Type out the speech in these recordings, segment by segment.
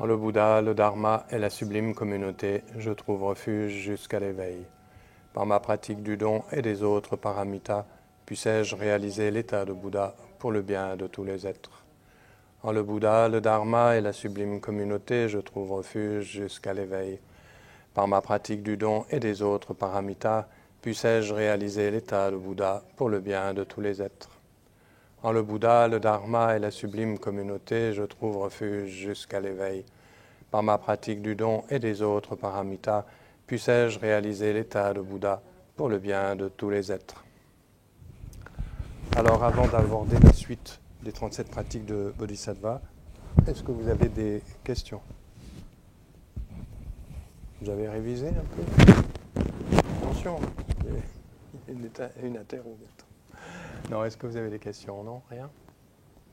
En le Bouddha, le Dharma et la sublime communauté, je trouve refuge jusqu'à l'éveil. Par ma pratique du don et des autres paramitas, puissais-je réaliser l'état de Bouddha pour le bien de tous les êtres. En le Bouddha, le Dharma et la sublime communauté, je trouve refuge jusqu'à l'éveil. Par ma pratique du don et des autres paramitas, puissais-je réaliser l'état de Bouddha pour le bien de tous les êtres. En le Bouddha, le Dharma et la sublime communauté, je trouve refuge jusqu'à l'éveil. Par ma pratique du don et des autres paramitas, puissais-je réaliser l'état de Bouddha pour le bien de tous les êtres. Alors, avant d'aborder la suite des 37 pratiques de Bodhisattva, est-ce que vous avez des questions? Vous avez révisé un peu? Attention, il y a une interrogation. Non, est-ce que vous avez des questions? Non, rien?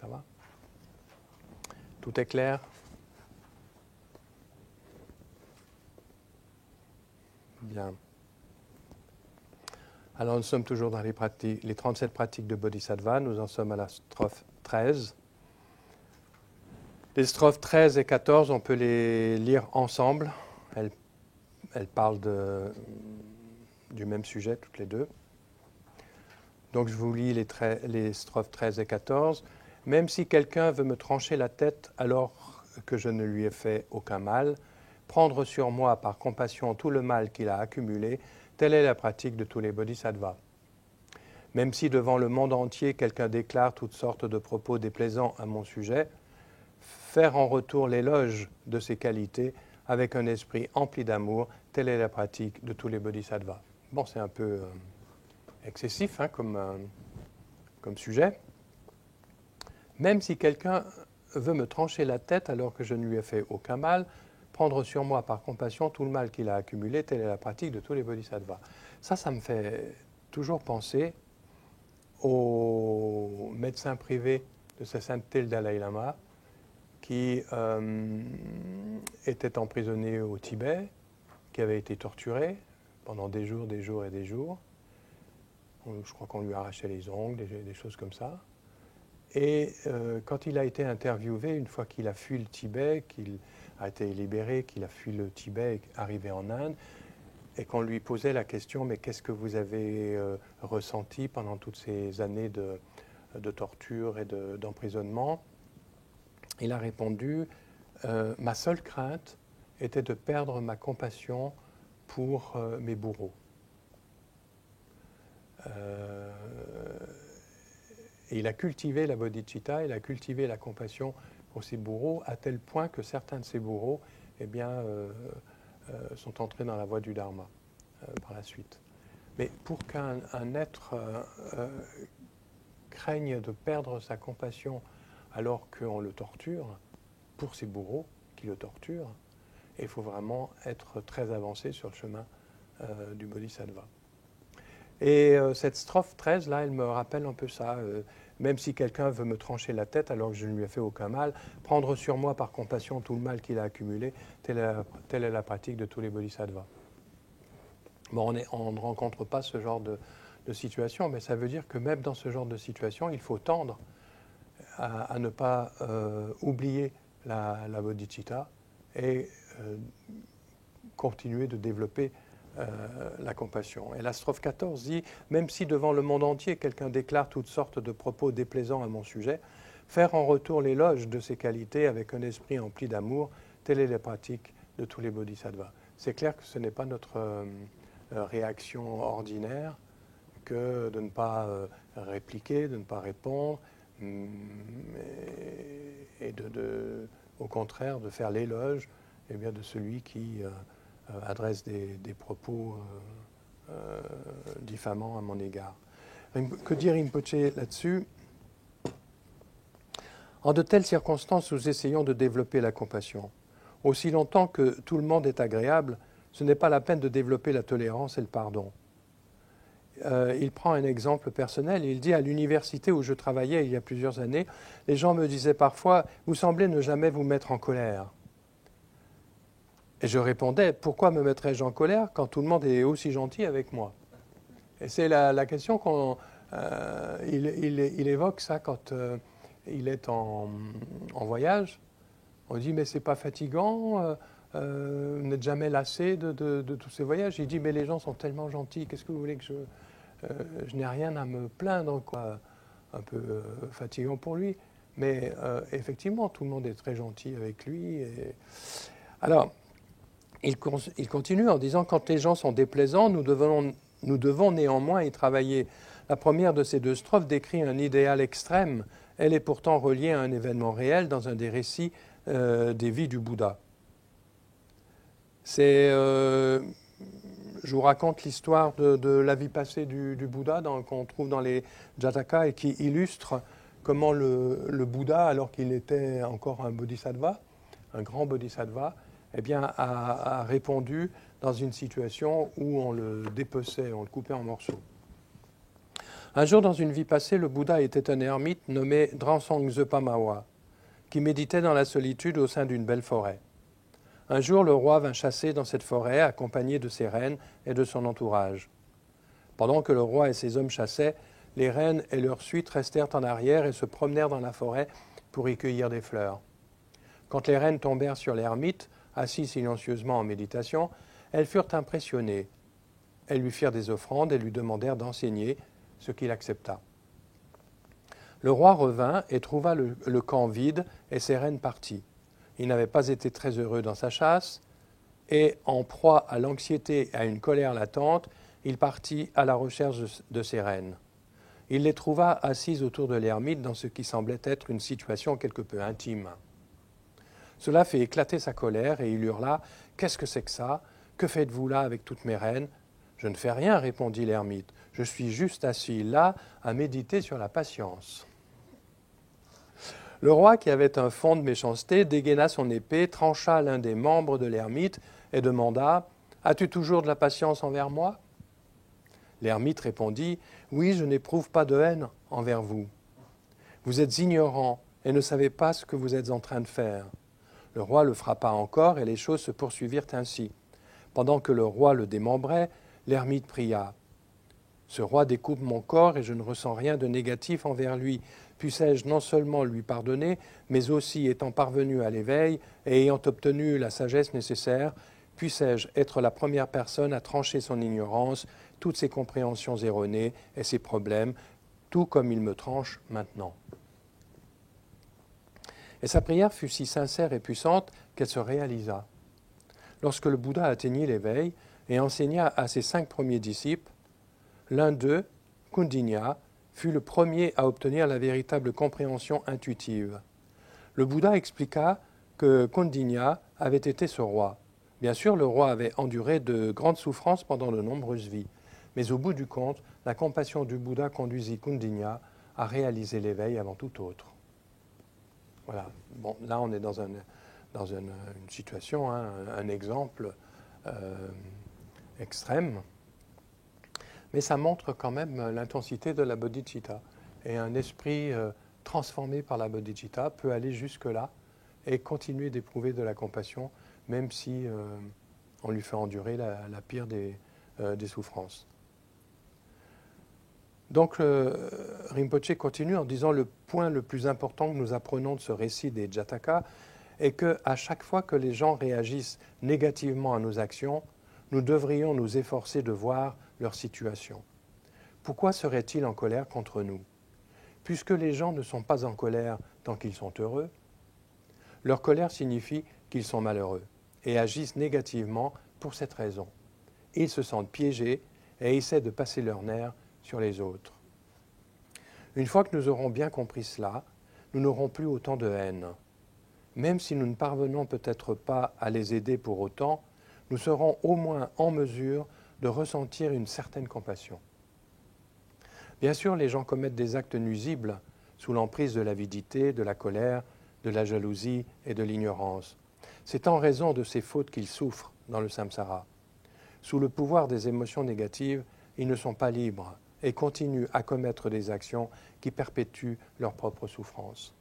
Ça va? Tout est clair? Bien. Alors nous sommes toujours dans les 37 pratiques de Bodhisattva. Nous en sommes à la strophe 13. Les strophes 13 et 14, on peut les lire ensemble. Elles parlent du même sujet, toutes les deux. Donc je vous lis les strophes 13 et 14. Même si quelqu'un veut me trancher la tête alors que je ne lui ai fait aucun mal, prendre sur moi par compassion tout le mal qu'il a accumulé, telle est la pratique de tous les bodhisattvas. Même si devant le monde entier quelqu'un déclare toutes sortes de propos déplaisants à mon sujet, faire en retour l'éloge de ses qualités avec un esprit empli d'amour, telle est la pratique de tous les bodhisattvas. Bon, c'est un peu excessif comme sujet. Même si quelqu'un veut me trancher la tête alors que je ne lui ai fait aucun mal, prendre sur moi par compassion tout le mal qu'il a accumulé, telle est la pratique de tous les bodhisattvas. Ça me fait toujours penser au médecin privé de sa sainteté le Dalai Lama, qui était emprisonné au Tibet, qui avait été torturé pendant des jours et des jours. Je crois qu'on lui arrachait les ongles, des choses comme ça. Et quand il a été interviewé, une fois qu'il a fui le Tibet, qu'il a été libéré, qu'il a fui le Tibet et arrivé en Inde, et qu'on lui posait la question, mais qu'est-ce que vous avez ressenti pendant toutes ces années de torture et d'emprisonnement? Il a répondu, ma seule crainte était de perdre ma compassion pour mes bourreaux. Et il a cultivé la bodhicitta, il a cultivé la compassion pour ses bourreaux, à tel point que certains de ses bourreaux sont entrés dans la voie du Dharma par la suite. Mais pour qu'un être craigne de perdre sa compassion alors qu'on le torture, pour ses bourreaux qui le torturent, il faut vraiment être très avancé sur le chemin du bodhisattva. Et cette strophe 13, là, elle me rappelle un peu ça. Même si quelqu'un veut me trancher la tête alors que je ne lui ai fait aucun mal, prendre sur moi par compassion tout le mal qu'il a accumulé, telle est la pratique de tous les bodhisattvas. Bon, on ne rencontre pas ce genre de situation, mais ça veut dire que même dans ce genre de situation, il faut tendre à ne pas oublier la bodhicitta et continuer de développer la compassion. Et la strophe 14 dit « Même si devant le monde entier quelqu'un déclare toutes sortes de propos déplaisants à mon sujet, faire en retour l'éloge de ses qualités avec un esprit empli d'amour, telle est la pratique de tous les bodhisattvas. » C'est clair que ce n'est pas notre réaction ordinaire que de ne pas répliquer, de ne pas répondre, et au contraire de faire l'éloge de celui qui adresse des propos diffamants à mon égard. Que dire Rinpoche là-dessus? En de telles circonstances, nous essayons de développer la compassion. Aussi longtemps que tout le monde est agréable, ce n'est pas la peine de développer la tolérance et le pardon. Il prend un exemple personnel. Il dit à l'université où je travaillais il y a plusieurs années, les gens me disaient parfois « Vous semblez ne jamais vous mettre en colère ». Et je répondais, pourquoi me mettrais-je en colère quand tout le monde est aussi gentil avec moi? Et c'est la question qu'il évoque ça quand il est en voyage On dit, mais c'est pas fatigant, vous n'êtes jamais lassé de tous ces voyages. Il dit, mais les gens sont tellement gentils, qu'est-ce que vous voulez que je n'ai rien à me plaindre, quoi. Un peu fatigant pour lui. Mais effectivement, tout le monde est très gentil avec lui. Alors, il continue en disant, quand les gens sont déplaisants, nous devons néanmoins y travailler. La première de ces 2 strophes décrit un idéal extrême. Elle est pourtant reliée à un événement réel dans un des récits des vies du Bouddha. Je vous raconte l'histoire de la vie passée du Bouddha qu'on trouve dans les Jataka et qui illustre comment le Bouddha, alors qu'il était encore un bodhisattva, un grand bodhisattva, eh bien, a répondu dans une situation où on le dépeçait, on le coupait en morceaux. Un jour, dans une vie passée, le Bouddha était un ermite nommé Dransang Zepamawa, qui méditait dans la solitude au sein d'une belle forêt. Un jour, le roi vint chasser dans cette forêt, accompagné de ses reines et de son entourage. Pendant que le roi et ses hommes chassaient, les reines et leurs suites restèrent en arrière et se promenèrent dans la forêt pour y cueillir des fleurs. Quand les reines tombèrent sur l'ermite, assis silencieusement en méditation, elles furent impressionnées. Elles lui firent des offrandes et lui demandèrent d'enseigner, ce qu'il accepta. Le roi revint et trouva le camp vide et ses reines parties. Il n'avait pas été très heureux dans sa chasse, et en proie à l'anxiété et à une colère latente, il partit à la recherche de ses reines. Il les trouva assises autour de l'ermite dans ce qui semblait être une situation quelque peu intime. Cela fit éclater sa colère et il hurla « Qu'est-ce que c'est que ça? Que faites-vous là avec toutes mes reines ?»« Je ne fais rien, répondit l'ermite. Je suis juste assis là à méditer sur la patience. » Le roi, qui avait un fond de méchanceté, dégaina son épée, trancha l'un des membres de l'ermite et demanda « As-tu toujours de la patience envers moi ?» L'ermite répondit « Oui, je n'éprouve pas de haine envers vous. Vous êtes ignorant et ne savez pas ce que vous êtes en train de faire. » Le roi le frappa encore et les choses se poursuivirent ainsi. Pendant que le roi le démembrait, l'ermite pria « Ce roi découpe mon corps et je ne ressens rien de négatif envers lui. Puissais-je non seulement lui pardonner, mais aussi, étant parvenu à l'éveil et ayant obtenu la sagesse nécessaire, puissais-je être la première personne à trancher son ignorance, toutes ses compréhensions erronées et ses problèmes, tout comme il me tranche maintenant. » Et sa prière fut si sincère et puissante qu'elle se réalisa. Lorsque le Bouddha atteignit l'éveil et enseigna à ses 5 premiers disciples, l'un d'eux, Kundinya, fut le premier à obtenir la véritable compréhension intuitive. Le Bouddha expliqua que Kundinya avait été ce roi. Bien sûr, le roi avait enduré de grandes souffrances pendant de nombreuses vies, mais au bout du compte, la compassion du Bouddha conduisit Kundinya à réaliser l'éveil avant tout autre. Voilà. Bon, là, on est dans une situation, hein, un exemple extrême. Mais ça montre quand même l'intensité de la bodhicitta. Et un esprit transformé par la bodhicitta peut aller jusque-là et continuer d'éprouver de la compassion, même si on lui fait endurer la pire des souffrances. Donc Rinpoche continue en disant le point le plus important que nous apprenons de ce récit des Jataka est qu'à chaque fois que les gens réagissent négativement à nos actions, nous devrions nous efforcer de voir leur situation. Pourquoi seraient-ils en colère contre nous? Puisque les gens ne sont pas en colère tant qu'ils sont heureux, leur colère signifie qu'ils sont malheureux et agissent négativement pour cette raison. Ils se sentent piégés et essaient de passer leurs nerfs sur les autres. Une fois que nous aurons bien compris cela, nous n'aurons plus autant de haine. Même si nous ne parvenons peut-être pas à les aider pour autant, nous serons au moins en mesure de ressentir une certaine compassion. Bien sûr, les gens commettent des actes nuisibles sous l'emprise de l'avidité, de la colère, de la jalousie et de l'ignorance. C'est en raison de ces fautes qu'ils souffrent dans le samsara. Sous le pouvoir des émotions négatives, ils ne sont pas libres et continuent à commettre des actions qui perpétuent leur propre souffrance.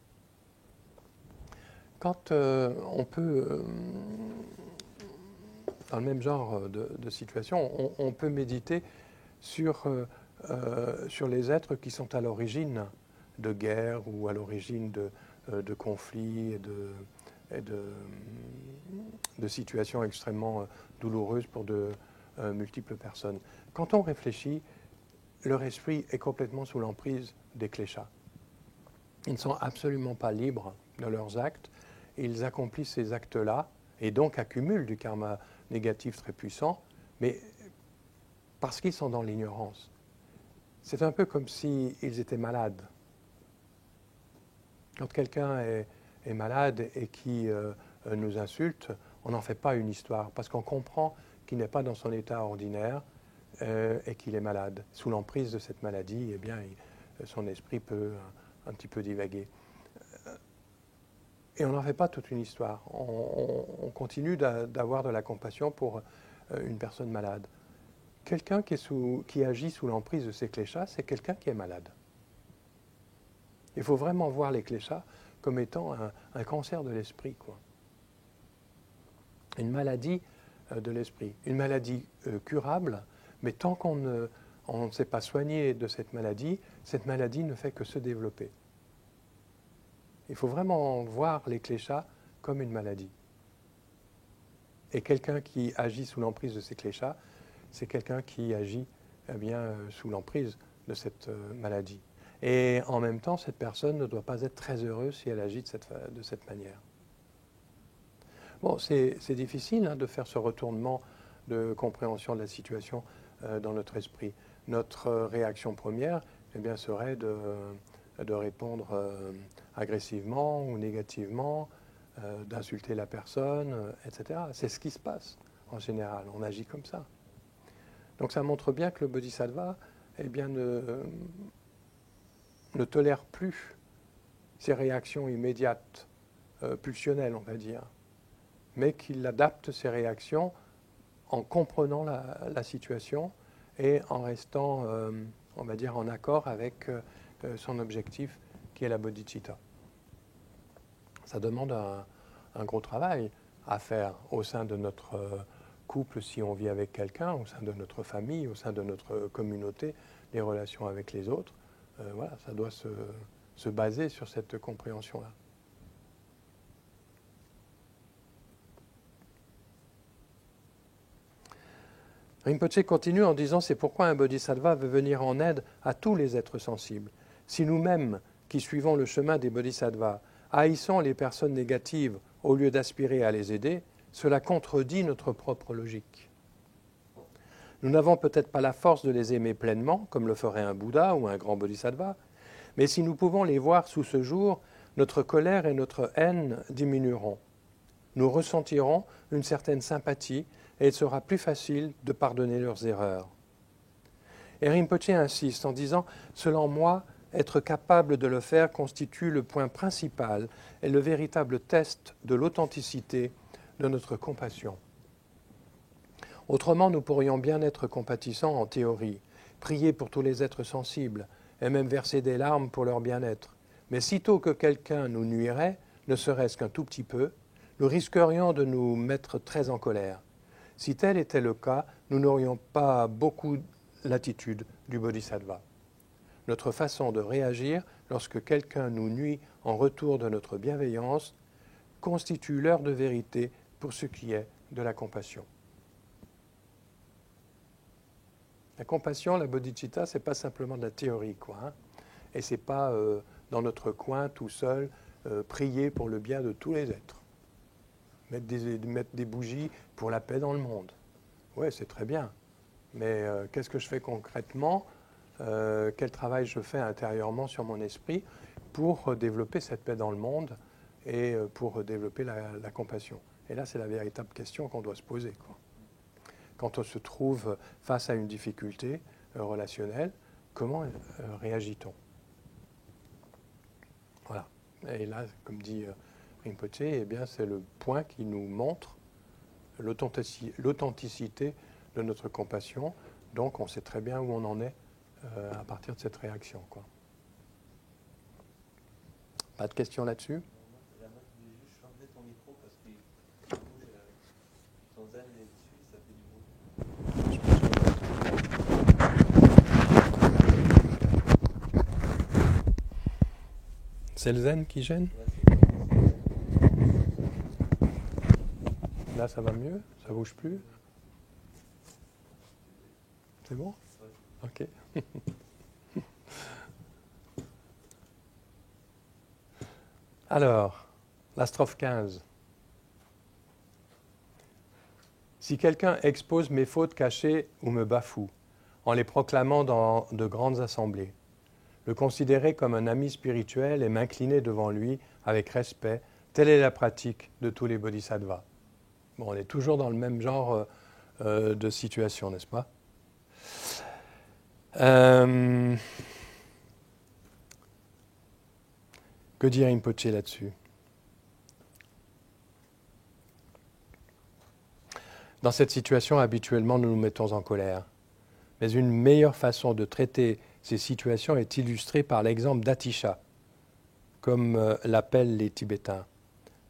Quand on peut, dans le même genre de situation, on peut méditer sur les êtres qui sont à l'origine de guerres ou à l'origine de conflits de situations extrêmement douloureuses pour de multiples personnes. Quand on réfléchit, leur esprit est complètement sous l'emprise des kléchas. Ils ne sont absolument pas libres de leurs actes. Ils accomplissent ces actes-là et donc accumulent du karma négatif très puissant, mais parce qu'ils sont dans l'ignorance. C'est un peu comme s'ils étaient malades. Quand quelqu'un est malade et qui nous insulte, on n'en fait pas une histoire, parce qu'on comprend qu'il n'est pas dans son état ordinaire et qu'il est malade. Sous l'emprise de cette maladie, eh bien, son esprit peut un petit peu divaguer. Et on n'en fait pas toute une histoire. On continue d'avoir de la compassion pour une personne malade. Quelqu'un qui agit sous l'emprise de ces kléchas, c'est quelqu'un qui est malade. Il faut vraiment voir les kléchas comme étant un cancer de l'esprit, quoi. Une maladie de l'esprit. Une maladie curable, mais tant qu'on ne s'est pas soigné de cette maladie ne fait que se développer. Il faut vraiment voir les kléchas comme une maladie. Et quelqu'un qui agit sous l'emprise de ces kléchas, c'est quelqu'un qui agit sous l'emprise de cette maladie. Et en même temps, cette personne ne doit pas être très heureuse si elle agit de cette manière. Bon, c'est difficile de faire ce retournement de compréhension de la situation dans notre esprit. Notre réaction première serait de répondre agressivement ou négativement, d'insulter la personne, etc. C'est ce qui se passe en général. On agit comme ça. Donc ça montre bien que le bodhisattva ne tolère plus ces réactions immédiates, pulsionnelles, on va dire, mais qu'il adapte ses réactions en comprenant la situation et en restant, on va dire, en accord avec son objectif qui est la bodhicitta. Ça demande un gros travail à faire au sein de notre couple si on vit avec quelqu'un, au sein de notre famille, au sein de notre communauté, les relations avec les autres. Voilà, ça doit se baser sur cette compréhension-là. Rinpoche continue en disant « C'est pourquoi un bodhisattva veut venir en aide à tous les êtres sensibles. Si nous-mêmes, qui suivons le chemin des bodhisattvas, haïssons les personnes négatives au lieu d'aspirer à les aider, cela contredit notre propre logique. Nous n'avons peut-être pas la force de les aimer pleinement, comme le ferait un Bouddha ou un grand bodhisattva, mais si nous pouvons les voir sous ce jour, notre colère et notre haine diminueront. Nous ressentirons une certaine sympathie et il sera plus facile de pardonner leurs erreurs. » Et Rinpoche insiste en disant « Selon moi, être capable de le faire constitue le point principal et le véritable test de l'authenticité de notre compassion. Autrement, nous pourrions bien être compatissants en théorie, prier pour tous les êtres sensibles et même verser des larmes pour leur bien-être. Mais sitôt que quelqu'un nous nuirait, ne serait-ce qu'un tout petit peu, nous risquerions de nous mettre très en colère. Si tel était le cas, nous n'aurions pas beaucoup l'attitude du bodhisattva. Notre façon de réagir lorsque quelqu'un nous nuit en retour de notre bienveillance constitue l'heure de vérité pour ce qui est de la compassion. » La compassion, la bodhicitta, ce n'est pas simplement de la théorie, et ce n'est pas dans notre coin tout seul prier pour le bien de tous les êtres. Mettre des bougies pour la paix dans le monde. Oui, c'est très bien. Mais qu'est-ce que je fais concrètement ? Quel travail je fais intérieurement sur mon esprit pour développer cette paix dans le monde et pour développer la compassion ? Et là, c'est la véritable question qu'on doit se poser, Quand on se trouve face à une difficulté relationnelle, comment réagit-on ? Voilà. Et là, comme dit Rinpoche, c'est le point qui nous montre l'authenticité de notre compassion. Donc, on sait très bien où on en est à partir de cette réaction, Pas de questions là-dessus ? J'aimerais juste changer ton micro parce que ton zen est dessus, ça fait du bruit. C'est le zen qui gêne ? Là, ça va mieux? Ça bouge plus? C'est bon? Ok. Alors, la strophe 15. Si quelqu'un expose mes fautes cachées ou me bafoue, en les proclamant dans de grandes assemblées, le considérer comme un ami spirituel et m'incliner devant lui avec respect, telle est la pratique de tous les bodhisattvas. Bon, on est toujours dans le même genre de situation, n'est-ce pas? Que dit Rinpoche là-dessus? Dans cette situation, habituellement, nous nous mettons en colère. Mais une meilleure façon de traiter ces situations est illustrée par l'exemple d'Atisha, comme l'appellent les Tibétains.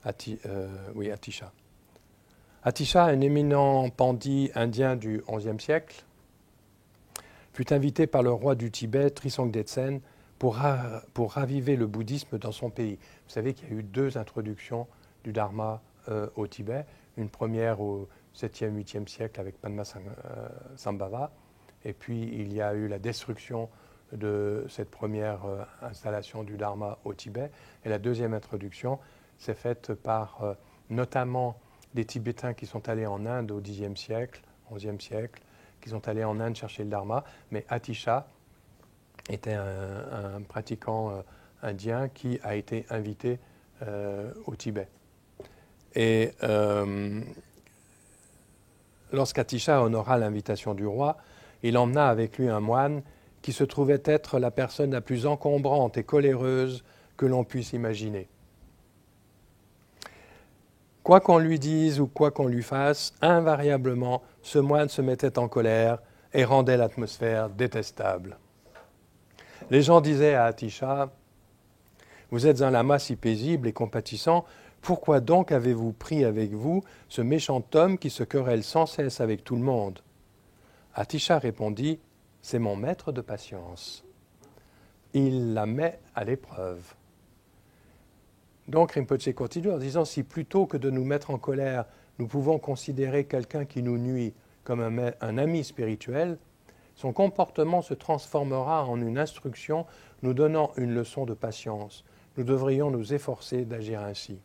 Atisha. Atisha, un éminent pandit indien du XIe siècle, fut invité par le roi du Tibet, Trisong Detsen, pour raviver le bouddhisme dans son pays. Vous savez qu'il y a eu 2 introductions du Dharma au Tibet. Une première au 7e, 8e siècle avec Padmasambhava. Et puis il y a eu la destruction de cette première installation du Dharma au Tibet. Et la deuxième introduction s'est faite par notamment des Tibétains qui sont allés en Inde au Xe siècle, XIe siècle, qui sont allés en Inde chercher le Dharma. Mais Atisha était un pratiquant indien qui a été invité au Tibet. Et lorsqu'Atisha honora l'invitation du roi, il emmena avec lui un moine qui se trouvait être la personne la plus encombrante et coléreuse que l'on puisse imaginer. Quoi qu'on lui dise ou quoi qu'on lui fasse, invariablement, ce moine se mettait en colère et rendait l'atmosphère détestable. Les gens disaient à Atisha, « Vous êtes un lama si paisible et compatissant, pourquoi donc avez-vous pris avec vous ce méchant homme qui se querelle sans cesse avec tout le monde ?» Atisha répondit, « C'est mon maître de patience. Il la met à l'épreuve. » Donc Rinpoche continue en disant, si plutôt que de nous mettre en colère, nous pouvons considérer quelqu'un qui nous nuit comme un ami spirituel, son comportement se transformera en une instruction nous donnant une leçon de patience. Nous devrions nous efforcer d'agir ainsi.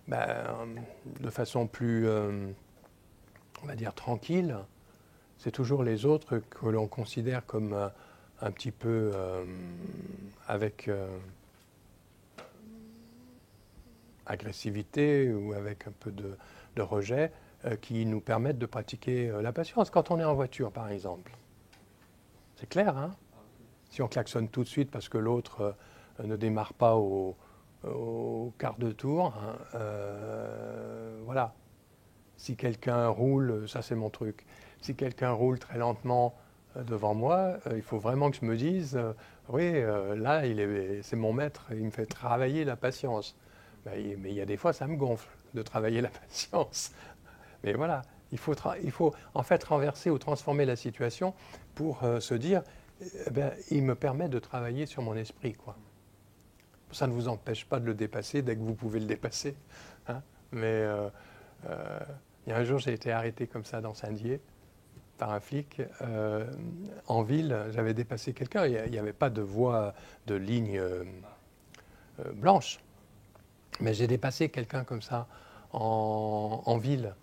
De façon plus, on va dire, tranquille, c'est toujours les autres que l'on considère comme un petit peu avec agressivité ou avec un peu de rejet qui nous permettent de pratiquer la patience. Quand on est en voiture, par exemple, c'est clair, hein? Si on klaxonne tout de suite parce que l'autre ne démarre pas au quart de tour, hein, voilà. Si quelqu'un roule, ça c'est mon truc, si quelqu'un roule très lentement devant moi, il faut vraiment que je me dise, oui, là, c'est mon maître, il me fait travailler la patience. Mais il y a des fois, ça me gonfle de travailler la patience. Mais voilà, il faut en fait renverser ou transformer la situation pour se dire, il me permet de travailler sur mon esprit, quoi. Ça ne vous empêche pas de le dépasser dès que vous pouvez le dépasser. Hein. Mais il y a un jour, j'ai été arrêté comme ça dans Saint-Dié par un flic. En ville, j'avais dépassé quelqu'un. Il n'y avait pas de voie, de ligne blanche. Mais j'ai dépassé quelqu'un comme ça en ville.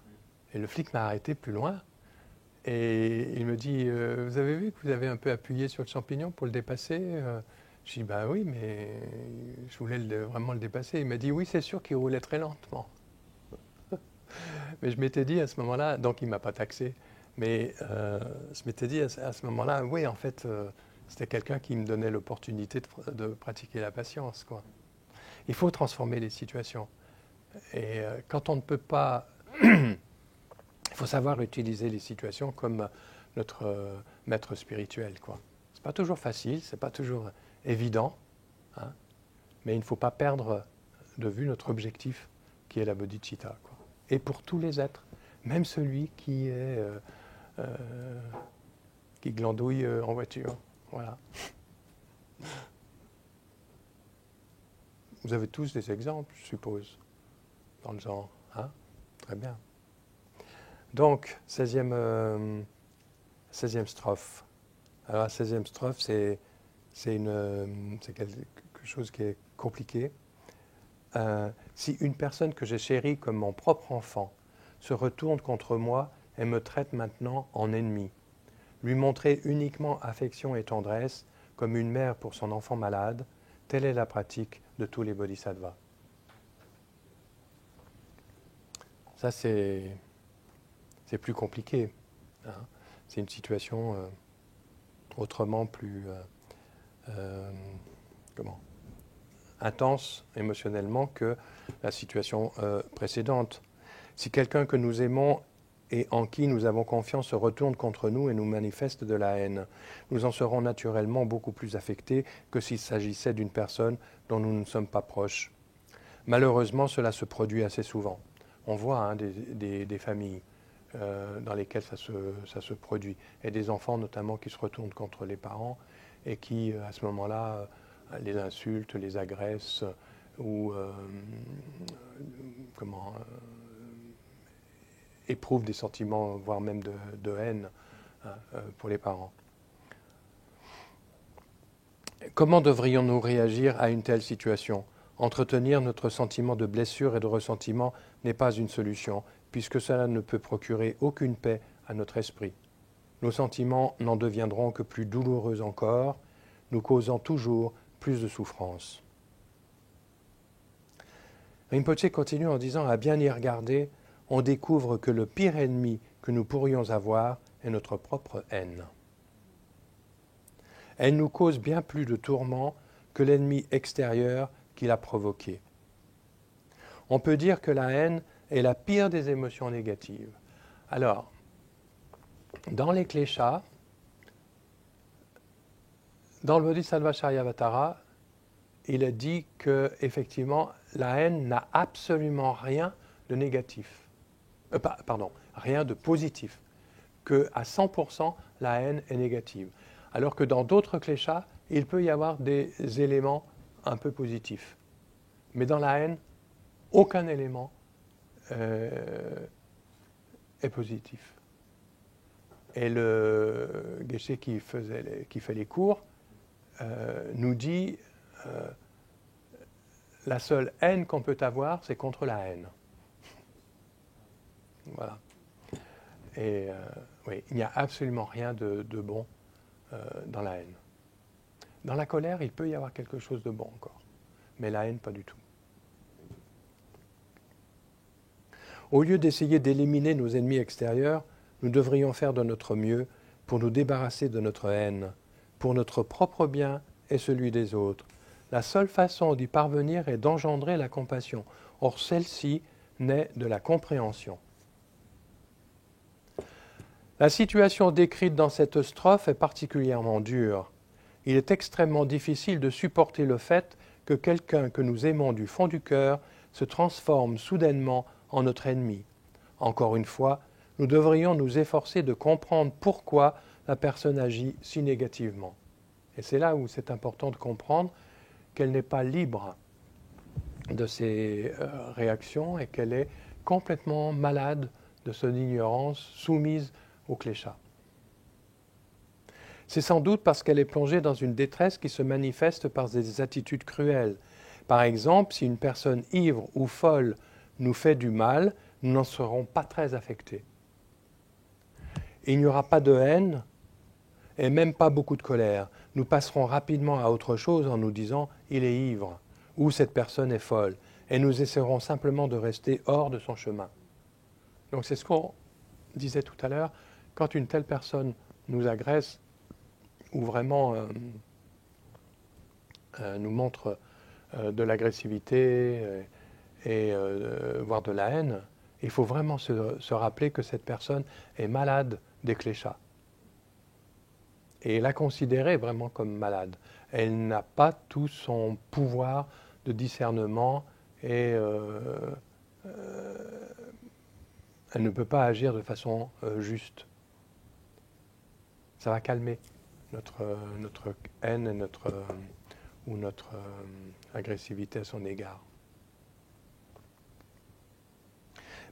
Et le flic m'a arrêté plus loin. Et il me dit, vous avez vu que vous avez un peu appuyé sur le champignon pour le dépasser Je dis, bah oui, mais je voulais vraiment le dépasser. Il m'a dit, oui, c'est sûr qu'il roulait très lentement. Mais je m'étais dit à ce moment-là, donc il ne m'a pas taxé, mais je m'étais dit à ce moment-là, oui, en fait, c'était quelqu'un qui me donnait l'opportunité de pratiquer la patience, quoi. Il faut transformer les situations. Et quand on ne peut pas... Il faut savoir utiliser les situations comme notre maître spirituel, quoi. Ce n'est pas toujours facile, ce n'est pas toujours évident, hein, mais il ne faut pas perdre de vue notre objectif, qui est la bodhicitta, quoi. Et pour tous les êtres, même celui qui glandouille en voiture. Voilà. Vous avez tous des exemples, je suppose, dans le genre. Hein? Très bien. Donc, 16e strophe. Alors, la 16e strophe, c'est quelque chose qui est compliqué. Si une personne que j'ai chérie comme mon propre enfant se retourne contre moi et me traite maintenant en ennemi, lui montrer uniquement affection et tendresse comme une mère pour son enfant malade, telle est la pratique de tous les bodhisattvas. Ça, c'est plus compliqué. Hein. C'est une situation autrement plus intense émotionnellement que la situation précédente. Si quelqu'un que nous aimons et en qui nous avons confiance se retourne contre nous et nous manifeste de la haine, nous en serons naturellement beaucoup plus affectés que s'il s'agissait d'une personne dont nous ne sommes pas proches. Malheureusement, cela se produit assez souvent. On voit des familles dans lesquelles ça se produit, et des enfants notamment qui se retournent contre les parents et qui, à ce moment-là, les insultent, les agressent ou éprouvent des sentiments, voire même de haine pour les parents. Comment devrions-nous réagir à une telle situation ? Entretenir notre sentiment de blessure et de ressentiment n'est pas une solution, puisque cela ne peut procurer aucune paix à notre esprit. Nos sentiments n'en deviendront que plus douloureux encore, nous causant toujours plus de souffrance. Rinpoché continue en disant « À bien y regarder, on découvre que le pire ennemi que nous pourrions avoir est notre propre haine. Elle nous cause bien plus de tourments que l'ennemi extérieur qui l'a provoqué. On peut dire que la haine est la pire des émotions négatives. » Alors, dans les kleshas, dans le Bodhisattva Charyavatara, il est dit que effectivement la haine n'a absolument rien de négatif. Rien de positif. Qu'à 100%, la haine est négative. Alors que dans d'autres kleshas, il peut y avoir des éléments un peu positifs. Mais dans la haine, aucun élément est positif. Et le geshe qui fait les cours nous dit la seule haine qu'on peut avoir, c'est contre la haine. Voilà. Et oui, il n'y a absolument rien de bon dans la haine. Dans la colère, il peut y avoir quelque chose de bon encore, mais la haine, pas du tout. Au lieu d'essayer d'éliminer nos ennemis extérieurs, nous devrions faire de notre mieux pour nous débarrasser de notre haine, pour notre propre bien et celui des autres. La seule façon d'y parvenir est d'engendrer la compassion. Or, celle-ci naît de la compréhension. La situation décrite dans cette strophe est particulièrement dure. Il est extrêmement difficile de supporter le fait que quelqu'un que nous aimons du fond du cœur se transforme soudainement en notre ennemi. Encore une fois, nous devrions nous efforcer de comprendre pourquoi la personne agit si négativement. Et c'est là où c'est important de comprendre qu'elle n'est pas libre de ses réactions et qu'elle est complètement malade de son ignorance, soumise au klesha. C'est sans doute parce qu'elle est plongée dans une détresse qui se manifeste par des attitudes cruelles. Par exemple, si une personne ivre ou folle nous fait du mal, nous n'en serons pas très affectés. Il n'y aura pas de haine et même pas beaucoup de colère. Nous passerons rapidement à autre chose en nous disant « il est ivre » ou « cette personne est folle » et nous essaierons simplement de rester hors de son chemin. Donc c'est ce qu'on disait tout à l'heure, quand une telle personne nous agresse ou vraiment nous montre de l'agressivité et voire de la haine, il faut vraiment se rappeler que cette personne est malade des kleshas. Et la considérer vraiment comme malade. Elle n'a pas tout son pouvoir de discernement et elle ne peut pas agir de façon juste. Ça va calmer notre haine et notre agressivité à son égard.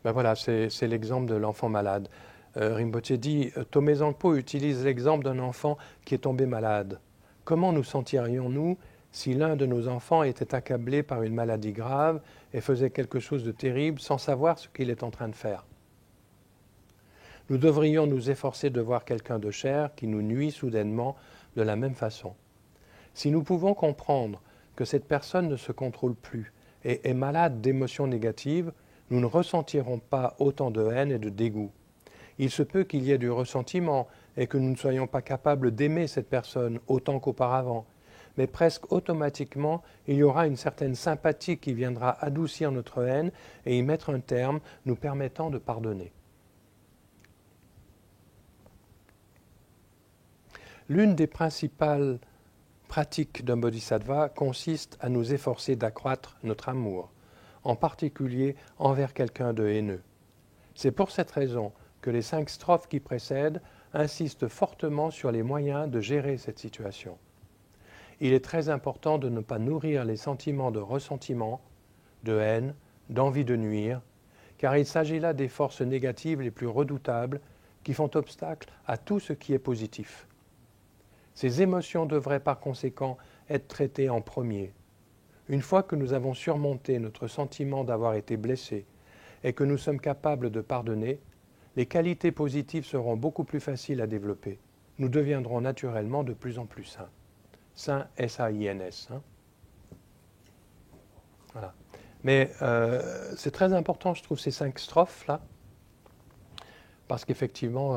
Ben voilà, c'est l'exemple de l'enfant malade. Rinpoche dit, Tomé Zangpo utilise l'exemple d'un enfant qui est tombé malade. Comment nous sentirions-nous si l'un de nos enfants était accablé par une maladie grave et faisait quelque chose de terrible sans savoir ce qu'il est en train de faire? Nous devrions nous efforcer de voir quelqu'un de cher qui nous nuit soudainement de la même façon. Si nous pouvons comprendre que cette personne ne se contrôle plus et est malade d'émotions négatives, nous ne ressentirons pas autant de haine et de dégoût. Il se peut qu'il y ait du ressentiment et que nous ne soyons pas capables d'aimer cette personne autant qu'auparavant. Mais presque automatiquement, il y aura une certaine sympathie qui viendra adoucir notre haine et y mettre un terme, nous permettant de pardonner. L'une des principales pratiques d'un bodhisattva consiste à nous efforcer d'accroître notre amour, en particulier envers quelqu'un de haineux. C'est pour cette raison que les 5 strophes qui précèdent insistent fortement sur les moyens de gérer cette situation. Il est très important de ne pas nourrir les sentiments de ressentiment, de haine, d'envie de nuire, car il s'agit là des forces négatives les plus redoutables qui font obstacle à tout ce qui est positif. Ces émotions devraient par conséquent être traitées en premier. Une fois que nous avons surmonté notre sentiment d'avoir été blessés et que nous sommes capables de pardonner, les qualités positives seront beaucoup plus faciles à développer. Nous deviendrons naturellement de plus en plus sains. Sains, S-A-I-N-S. Voilà. Mais c'est très important, je trouve, ces 5 strophes-là, parce qu'effectivement,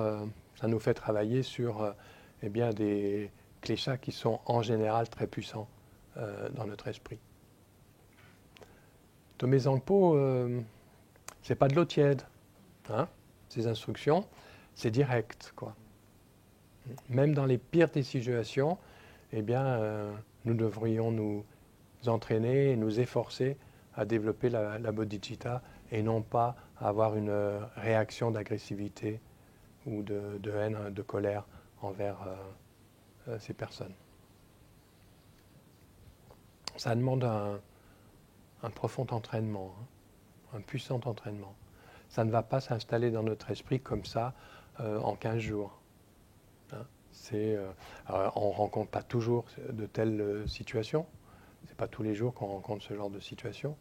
ça nous fait travailler sur eh bien, des kleshas qui sont en général très puissants dans notre esprit. Tomé Zangpo, c'est pas de l'eau tiède. Hein, ces instructions, c'est direct, quoi. Même dans les pires des situations, eh bien, nous devrions nous entraîner et nous efforcer à développer la bodhicitta et non pas avoir une réaction d'agressivité ou de haine, de colère envers ces personnes. Ça demande un profond entraînement, hein, un puissant entraînement. Ça ne va pas s'installer dans notre esprit comme ça en 15 jours. Hein. On ne rencontre pas toujours de telles situations. Ce n'est pas tous les jours qu'on rencontre ce genre de situation.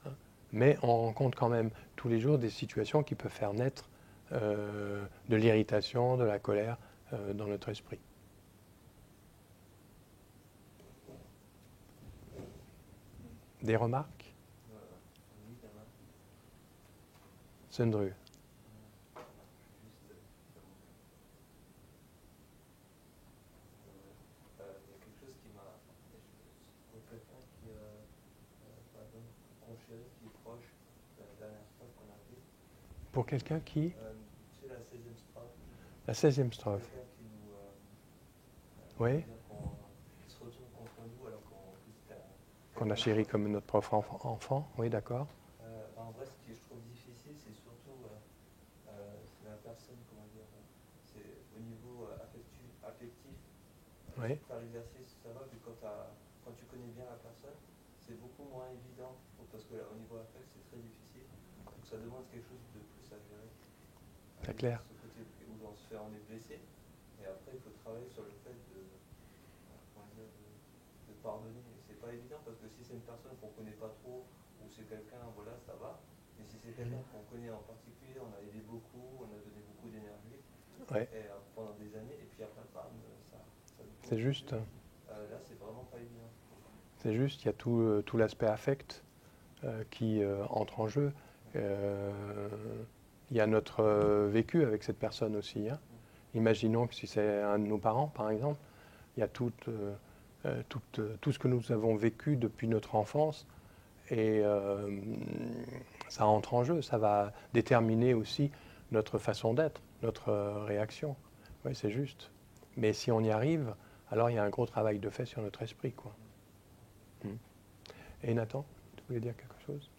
Hein. Mais on rencontre quand même tous les jours des situations qui peuvent faire naître de l'irritation, de la colère dans notre esprit. Des remarques? Sundru. Pour quelqu'un qui C'est la 16e strophe. La 16e strophe. Quelqu'un qui nous. Oui. Qui se retourne contre nous alors qu'on a chéri comme notre propre enfant. Oui, d'accord. En vrai, ce que je trouve difficile, c'est surtout c'est la personne, comment dire, c'est au niveau affectif. Oui. Faire l'exercice, ça va, mais quand tu connais bien la personne, c'est beaucoup moins évident, parce qu'au niveau affect, c'est très difficile. Donc ça demande quelque chose de plus à gérer. C'est clair. Ce côté où on est blessé, et après il faut travailler sur le fait de pardonner. Et c'est pas évident, parce que si c'est une personne qu'on connaît pas trop, ou c'est quelqu'un, voilà, ça va. Mais si c'est quelqu'un qu'on connaît en particulier, on a aidé beaucoup, on a donné beaucoup d'énergie, Ouais. et, pendant des années, et puis après, bam, ça c'est juste. là, c'est vraiment pas évident. C'est juste, il y a tout l'aspect affect qui entre en jeu. Il y a notre vécu avec cette personne aussi. Hein. Imaginons que si c'est un de nos parents, par exemple, il y a tout ce que nous avons vécu depuis notre enfance et ça entre en jeu. Ça va déterminer aussi notre façon d'être, notre réaction. Oui, c'est juste. Mais si on y arrive, alors il y a un gros travail de fait sur notre esprit, quoi. Et Nathan, tu voulais dire quelque chose?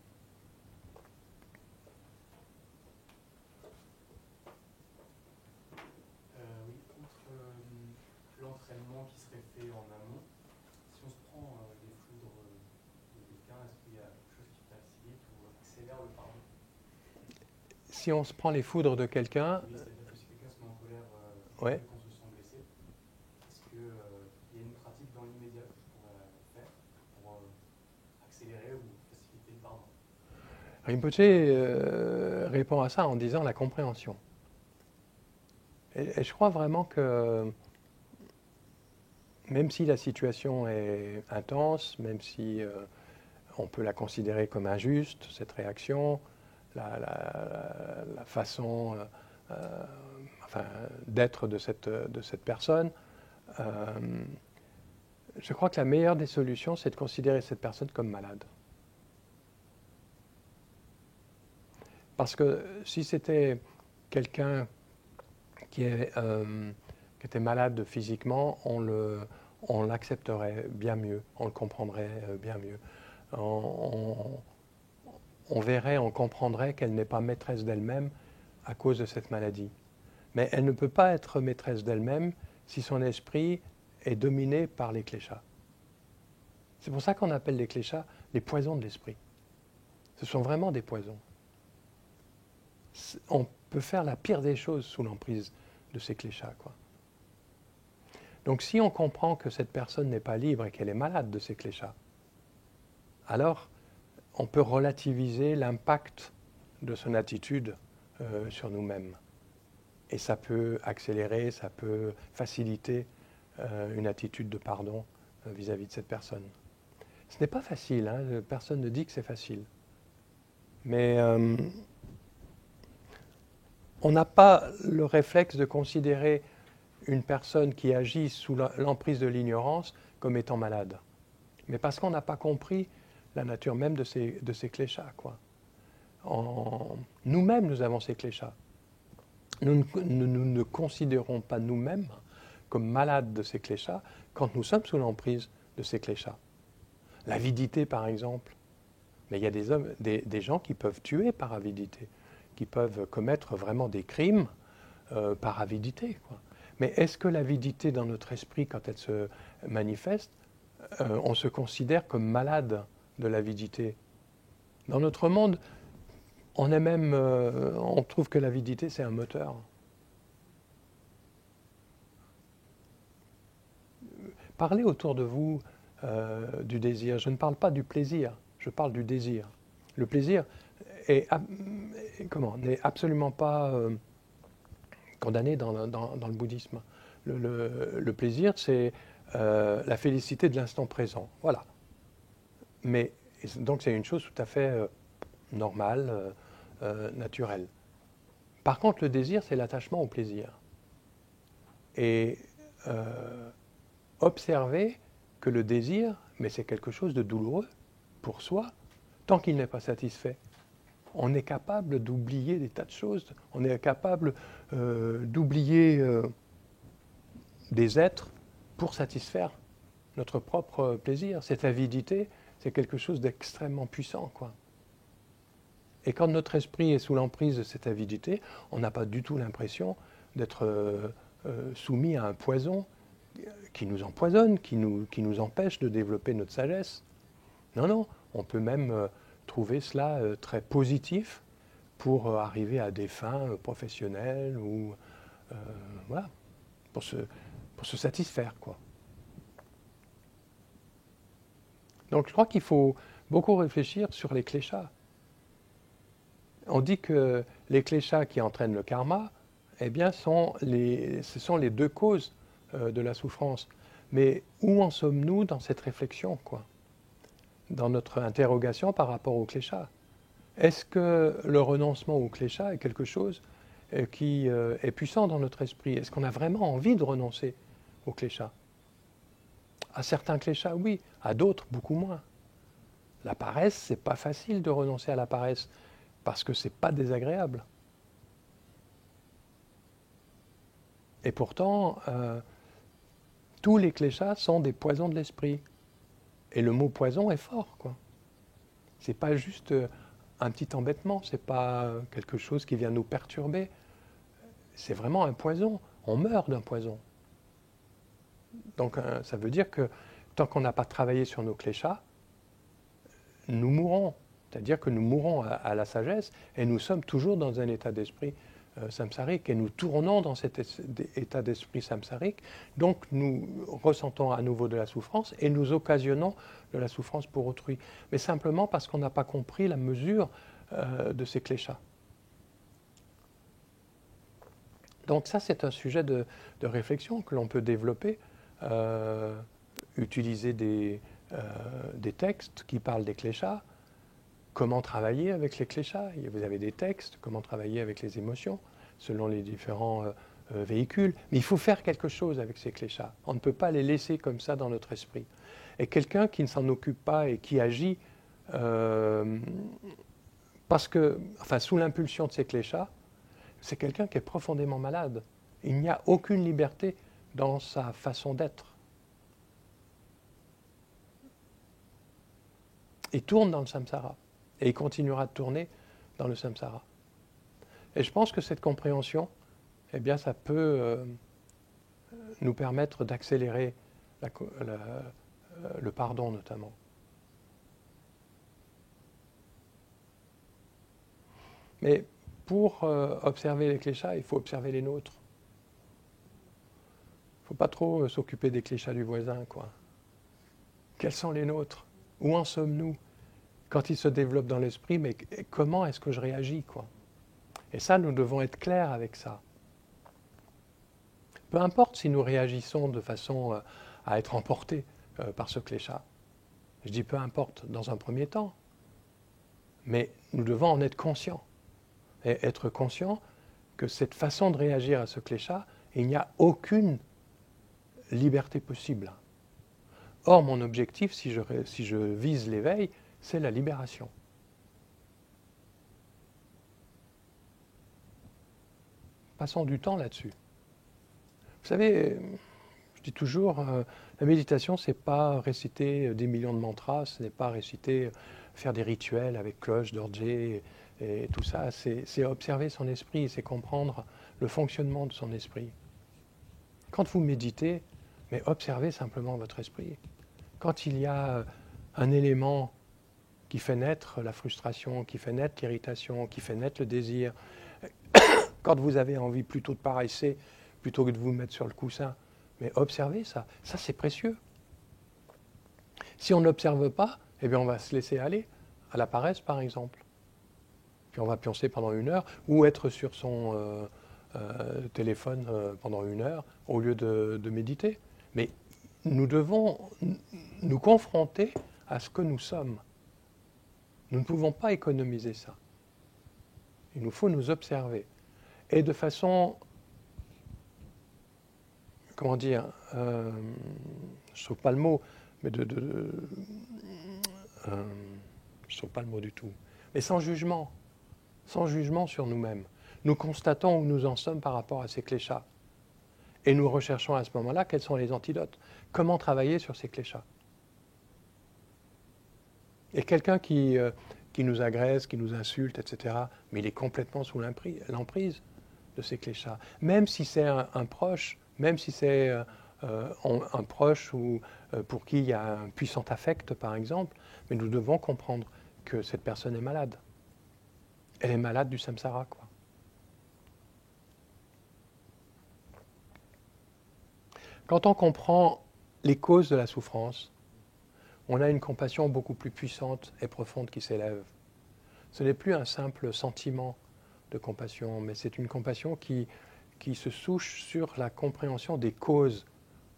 Oui, outre l'entraînement qui serait fait en amont, si on se prend les foudres de quelqu'un, est-ce qu'il y a quelque chose qui facilite ou accélère le pardon? si on se prend les foudres de quelqu'un, Oui, c'est-à-dire que si quelqu'un se met en colère ouais. quand on se sent blessé, est-ce qu'il y a une pratique dans l'immédiat que je pourrais faire pour accélérer ou faciliter le pardon? Rinpoche répond à ça en disant la compréhension. Et je crois vraiment que même si la situation est intense, même si on peut la considérer comme injuste, cette réaction, la façon enfin, d'être de cette personne, je crois que la meilleure des solutions, c'est de considérer cette personne comme malade. Parce que si c'était quelqu'un qui était malade physiquement, on l'accepterait bien mieux, on le comprendrait bien mieux. On verrait, on comprendrait qu'elle n'est pas maîtresse d'elle-même à cause de cette maladie. Mais elle ne peut pas être maîtresse d'elle-même si son esprit est dominé par les kléchas. C'est pour ça qu'on appelle les kléchas les poisons de l'esprit. Ce sont vraiment des poisons. On peut faire la pire des choses sous l'emprise de ces kléchas, quoi. Donc si on comprend que cette personne n'est pas libre et qu'elle est malade de ces kléchas, alors on peut relativiser l'impact de son attitude sur nous-mêmes. Et ça peut accélérer, ça peut faciliter une attitude de pardon vis-à-vis de cette personne. Ce n'est pas facile, hein, personne ne dit que c'est facile. Mais on n'a pas le réflexe de considérer une personne qui agit sous l'emprise de l'ignorance comme étant malade. Mais parce qu'on n'a pas compris la nature même de ces kléchas, quoi. Nous-mêmes, nous avons ces kléchas. Nous ne considérons pas nous-mêmes comme malades de ces kléchas quand nous sommes sous l'emprise de ces kléchas. L'avidité, par exemple. Mais il y a des gens qui peuvent tuer par avidité, qui peuvent commettre vraiment des crimes par avidité, quoi. Mais est-ce que l'avidité dans notre esprit, quand elle se manifeste, on se considère comme malade de l'avidité? Dans notre monde, on trouve que l'avidité, c'est un moteur. Parlez autour de vous du désir. Je ne parle pas du plaisir, je parle du désir. Le plaisir n'est absolument pas condamné dans le bouddhisme. Le plaisir, c'est la félicité de l'instant présent. Voilà. Mais donc c'est une chose tout à fait normale, naturelle. Par contre, le désir, c'est l'attachement au plaisir. Et observer que le désir, mais c'est quelque chose de douloureux pour soi, tant qu'il n'est pas satisfait. On est capable d'oublier des tas de choses, on est capable d'oublier des êtres pour satisfaire notre propre plaisir. Cette avidité, c'est quelque chose d'extrêmement puissant, quoi. Et quand notre esprit est sous l'emprise de cette avidité, on n'a pas du tout l'impression d'être soumis à un poison qui nous empoisonne, qui nous empêche de développer notre sagesse. Non, non, on peut même trouver cela très positif pour arriver à des fins professionnelles ou voilà, pour se satisfaire, quoi. Donc je crois qu'il faut beaucoup réfléchir sur les kléchas. On dit que les kléchas qui entraînent le karma, eh bien, ce sont les deux causes de la souffrance. Mais où en sommes-nous dans cette réflexion, quoi, dans notre interrogation par rapport aux kléchas? Est-ce que le renoncement aux kléchas est quelque chose qui est puissant dans notre esprit? Est-ce qu'on a vraiment envie de renoncer aux kléchas? À certains kléchas, oui. À d'autres, beaucoup moins. La paresse, c'est pas facile de renoncer à la paresse parce que c'est pas désagréable. Et pourtant, tous les kléchas sont des poisons de l'esprit. Et le mot poison est fort, quoi. C'est pas juste un petit embêtement, c'est pas quelque chose qui vient nous perturber. C'est vraiment un poison. On meurt d'un poison. Donc ça veut dire que tant qu'on n'a pas travaillé sur nos kléchas, nous mourrons. C'est-à-dire que nous mourons à la sagesse et nous sommes toujours dans un état d'esprit samsarique et nous tournons dans cet état d'esprit samsarique. Donc nous ressentons à nouveau de la souffrance et nous occasionnons de la souffrance pour autrui. Mais simplement parce qu'on n'a pas compris la mesure de ces kléchas. Donc ça, c'est un sujet de réflexion que l'on peut développer, utiliser des textes qui parlent des kléchas, comment travailler avec les kléchas. Vous avez des textes, comment travailler avec les émotions, selon les différents véhicules. Mais il faut faire quelque chose avec ces kléchas. On ne peut pas les laisser comme ça dans notre esprit. Et quelqu'un qui ne s'en occupe pas et qui agit parce que, enfin, sous l'impulsion de ces kléchas, c'est quelqu'un qui est profondément malade. Il n'y a aucune liberté dans sa façon d'être. Il tourne dans le samsara. Et il continuera de tourner dans le samsara. Et je pense que cette compréhension, eh bien, ça peut nous permettre d'accélérer le pardon, notamment. Mais pour observer les kléchas, il faut observer les nôtres. Il ne faut pas trop s'occuper des kléchas du voisin, quoi. Quels sont les nôtres? Où en sommes-nous quand ils se développent dans l'esprit? Mais comment est-ce que je réagis, quoi? Et ça, nous devons être clairs avec ça. Peu importe si nous réagissons de façon à être emportés par ce klécha. Je dis peu importe dans un premier temps, mais nous devons en être conscients. Et être conscients que cette façon de réagir à ce klécha, il n'y a aucune liberté possible. Or, mon objectif, si je vise l'éveil, c'est la libération. Passons du temps là-dessus. Vous savez, je dis toujours, la méditation, ce n'est pas réciter des millions de mantras, ce n'est pas réciter, faire des rituels avec cloche, dorje et tout ça. C'est observer son esprit, c'est comprendre le fonctionnement de son esprit. Quand vous méditez, mais observez simplement votre esprit. Quand il y a un élément qui fait naître la frustration, qui fait naître l'irritation, qui fait naître le désir, quand vous avez envie plutôt de paresser, plutôt que de vous mettre sur le coussin, mais observez ça. Ça, c'est précieux. Si on n'observe pas, eh bien, on va se laisser aller à la paresse, par exemple. Puis on va pioncer pendant 1 heure, ou être sur son téléphone pendant 1 heure, au lieu de méditer. Mais nous devons nous confronter à ce que nous sommes. Nous ne pouvons pas économiser ça. Il nous faut nous observer. Et de façon, comment dire, je ne trouve pas le mot, mais je ne trouve pas le mot du tout, mais sans jugement sur nous-mêmes. Nous constatons où nous en sommes par rapport à ces kléchas. Et nous recherchons à ce moment-là quels sont les antidotes. Comment travailler sur ces kléchas. Et quelqu'un qui nous agresse, qui nous insulte, etc., mais il est complètement sous l'emprise de ces kléchas. Même si c'est un proche, même si c'est un proche ou, pour qui il y a un puissant affect, par exemple, mais nous devons comprendre que cette personne est malade. Elle est malade du samsara, quoi. Quand on comprend les causes de la souffrance, on a une compassion beaucoup plus puissante et profonde qui s'élève. Ce n'est plus un simple sentiment de compassion, mais c'est une compassion qui se souche sur la compréhension des causes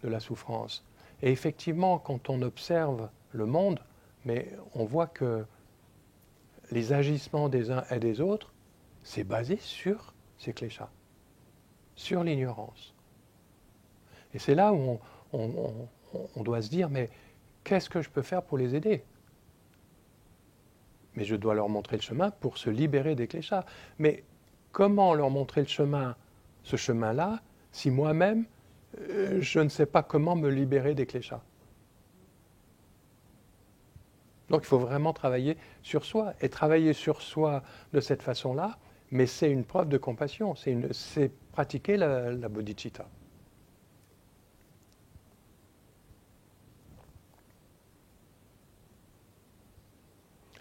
de la souffrance. Et effectivement, quand on observe le monde, mais on voit que les agissements des uns et des autres, c'est basé sur ces kléchas, sur l'ignorance. Et c'est là où on doit se dire, mais qu'est-ce que je peux faire pour les aider? Mais je dois leur montrer le chemin pour se libérer des kléchas. Mais comment leur montrer le chemin, ce chemin-là, si moi-même, je ne sais pas comment me libérer des kléchas? Donc il faut vraiment travailler sur soi. Et travailler sur soi de cette façon-là, mais c'est une preuve de compassion, c'est pratiquer la bodhicitta.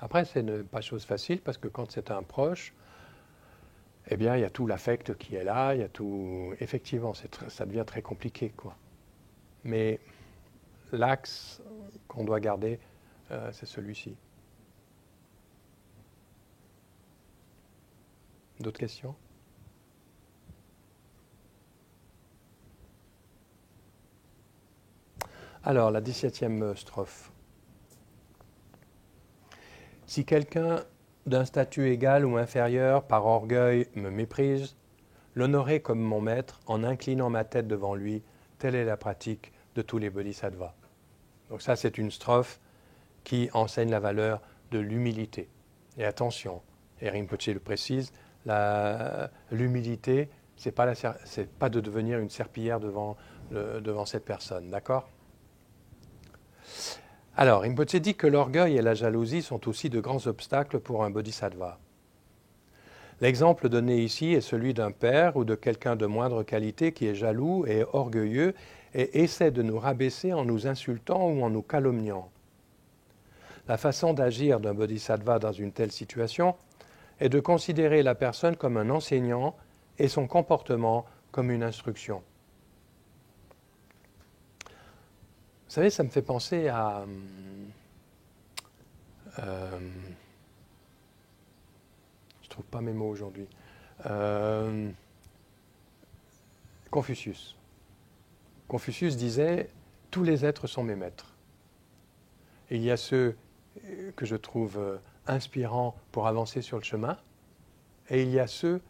Après, ce n'est pas chose facile parce que quand c'est un proche, eh bien, il y a tout l'affect qui est là, il y a tout. Effectivement, ça devient très compliqué, quoi. Mais l'axe qu'on doit garder, c'est celui-ci. D'autres questions? Alors, la 17e strophe. Si quelqu'un d'un statut égal ou inférieur, par orgueil, me méprise, l'honorer comme mon maître en inclinant ma tête devant lui, telle est la pratique de tous les bodhisattvas. Donc ça, c'est une strophe qui enseigne la valeur de l'humilité. Et attention, et Rinpoche le précise, l'humilité, c'est pas de devenir une serpillière devant cette personne, d'accord? Alors, Rinpoche dit que l'orgueil et la jalousie sont aussi de grands obstacles pour un bodhisattva. L'exemple donné ici est celui d'un père ou de quelqu'un de moindre qualité qui est jaloux et orgueilleux et essaie de nous rabaisser en nous insultant ou en nous calomniant. La façon d'agir d'un bodhisattva dans une telle situation est de considérer la personne comme un enseignant et son comportement comme une instruction. Vous savez, ça me fait penser à... je ne trouve pas mes mots aujourd'hui. Confucius. Confucius disait « Tous les êtres sont mes maîtres ». Il y a ceux que je trouve inspirants pour avancer sur le chemin, et il y a ceux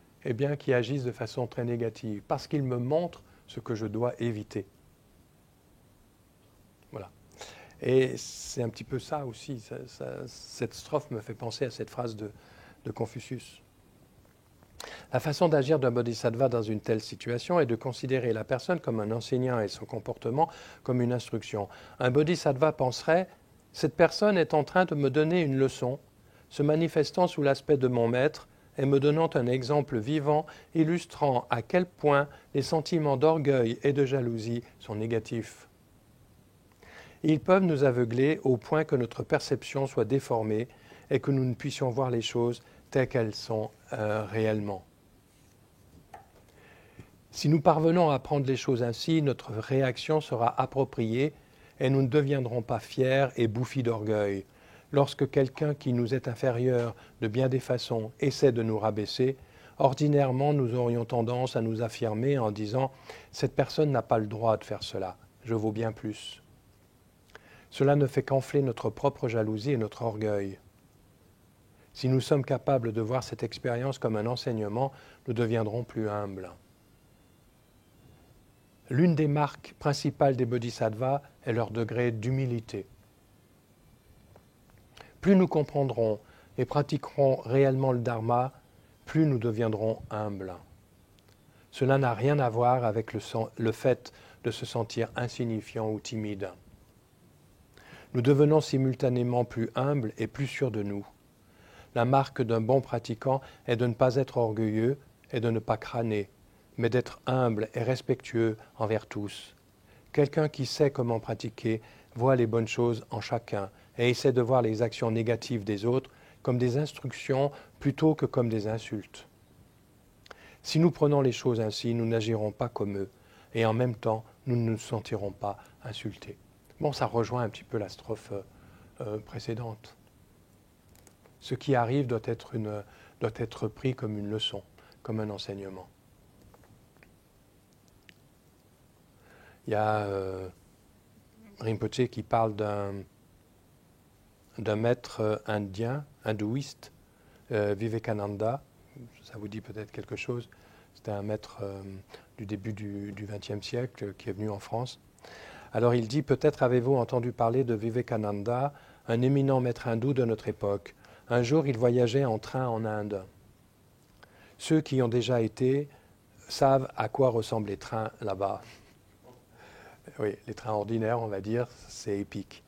qui agissent de façon très négative, parce qu'ils me montrent ce que je dois éviter. Voilà. Et c'est un petit peu ça aussi. Cette strophe me fait penser à cette phrase de Confucius. La façon d'agir d'un bodhisattva dans une telle situation est de considérer la personne comme un enseignant et son comportement comme une instruction. Un bodhisattva penserait « Cette personne est en train de me donner une leçon, se manifestant sous l'aspect de mon maître et me donnant un exemple vivant illustrant à quel point les sentiments d'orgueil et de jalousie sont négatifs. Ils peuvent nous aveugler au point que notre perception soit déformée et que nous ne puissions voir les choses telles qu'elles sont réellement. Si nous parvenons à prendre les choses ainsi, notre réaction sera appropriée et nous ne deviendrons pas fiers et bouffis d'orgueil. Lorsque quelqu'un qui nous est inférieur de bien des façons essaie de nous rabaisser, ordinairement nous aurions tendance à nous affirmer en disant « Cette personne n'a pas le droit de faire cela, je vaux bien plus ». Cela ne fait qu'enfler notre propre jalousie et notre orgueil. Si nous sommes capables de voir cette expérience comme un enseignement, nous deviendrons plus humbles. L'une des marques principales des bodhisattvas est leur degré d'humilité. Plus nous comprendrons et pratiquerons réellement le dharma, plus nous deviendrons humbles. Cela n'a rien à voir avec le fait de se sentir insignifiant ou timide. Nous devenons simultanément plus humbles et plus sûrs de nous. La marque d'un bon pratiquant est de ne pas être orgueilleux et de ne pas crâner, mais d'être humble et respectueux envers tous. Quelqu'un qui sait comment pratiquer voit les bonnes choses en chacun et essaie de voir les actions négatives des autres comme des instructions plutôt que comme des insultes. Si nous prenons les choses ainsi, nous n'agirons pas comme eux et en même temps, nous ne nous sentirons pas insultés. Bon, ça rejoint un petit peu la strophe précédente. Ce qui arrive doit être pris comme une leçon, comme un enseignement. Il y a Rinpoche qui parle d'un maître indien, hindouiste, Vivekananda. Ça vous dit peut-être quelque chose. C'était un maître du début du XXe siècle qui est venu en France. Alors il dit, peut-être avez-vous entendu parler de Vivekananda, un éminent maître hindou de notre époque. Un jour, il voyageait en train en Inde. Ceux qui ont déjà été savent à quoi ressemblent les trains là-bas. Oui, les trains ordinaires, on va dire, c'est épique.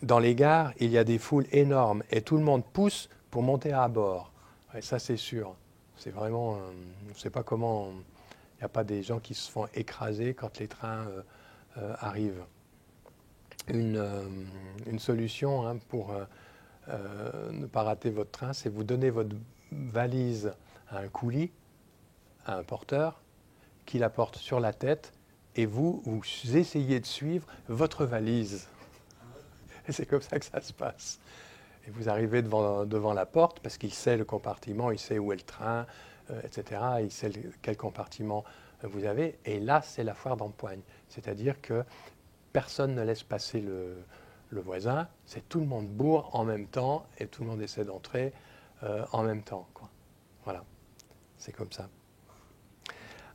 Dans les gares, il y a des foules énormes et tout le monde pousse pour monter à bord. Et ça, c'est sûr. C'est vraiment, on ne sait pas comment, il n'y a pas des gens qui se font écraser quand les trains arrivent. Une solution pour ne pas rater votre train, c'est vous donner votre valise à un coulis, à un porteur, qui la porte sur la tête, et vous essayez de suivre votre valise. Et c'est comme ça que ça se passe. Et vous arrivez devant la porte, parce qu'il sait le compartiment, il sait où est le train, etc. Il sait quel compartiment vous avez. Et là, c'est la foire d'empoigne. C'est-à-dire que personne ne laisse passer le voisin, c'est tout le monde bourre en même temps, et tout le monde essaie d'entrer en même temps, quoi. Voilà, c'est comme ça.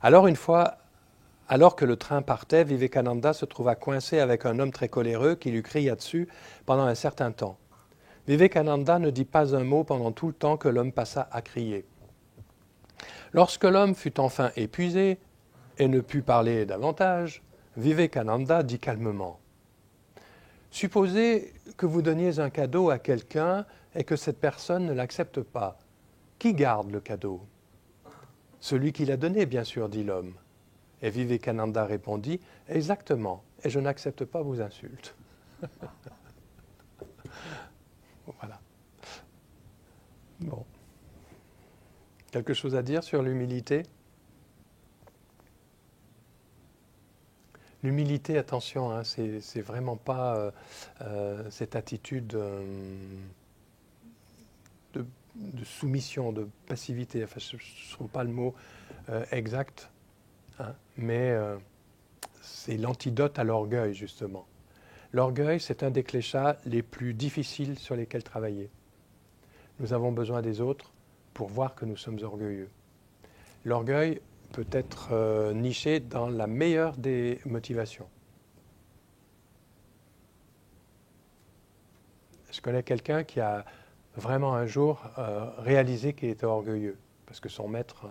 Alors que le train partait, Vivekananda se trouva coincé avec un homme très coléreux qui lui cria dessus pendant un certain temps. Vivekananda ne dit pas un mot pendant tout le temps que l'homme passa à crier. Lorsque l'homme fut enfin épuisé et ne put parler davantage, Vivekananda dit calmement « Supposez que vous donniez un cadeau à quelqu'un et que cette personne ne l'accepte pas. Qui garde le cadeau ?»« Celui qui l'a donné, bien sûr, dit l'homme. » Et Vivekananda répondit « Exactement, et je n'accepte pas vos insultes. » Voilà. Bon. Quelque chose à dire sur l'humilité ? L'humilité, attention, hein, c'est vraiment pas cette attitude de soumission, de passivité. Enfin, je ne trouve pas le mot exact, hein, mais c'est l'antidote à l'orgueil, justement. L'orgueil, c'est un des cléchats les plus difficiles sur lesquels travailler. Nous avons besoin des autres pour voir que nous sommes orgueilleux. L'orgueil peut être niché dans la meilleure des motivations. Je connais quelqu'un qui a vraiment un jour réalisé qu'il était orgueilleux, parce que son maître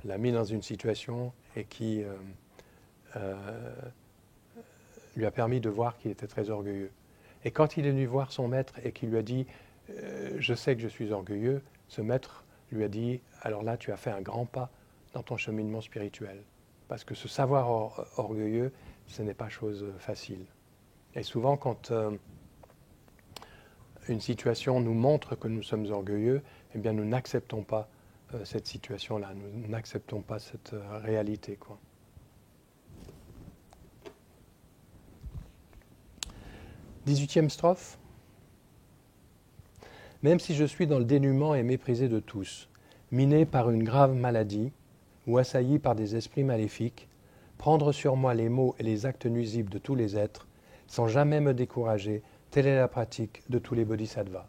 l'a mis dans une situation et qui lui a permis de voir qu'il était très orgueilleux. Et quand il est venu voir son maître et qu'il lui a dit « Je sais que je suis orgueilleux », ce maître lui a dit « Alors là, tu as fait un grand pas dans ton cheminement spirituel. » Parce que ce savoir orgueilleux, ce n'est pas chose facile. Et souvent, quand une situation nous montre que nous sommes orgueilleux, eh bien, nous n'acceptons pas cette situation-là, nous n'acceptons pas cette réalité, quoi. 18e strophe. Même si je suis dans le dénuement et méprisé de tous, miné par une grave maladie ou assailli par des esprits maléfiques, prendre sur moi les maux et les actes nuisibles de tous les êtres, sans jamais me décourager, telle est la pratique de tous les bodhisattvas.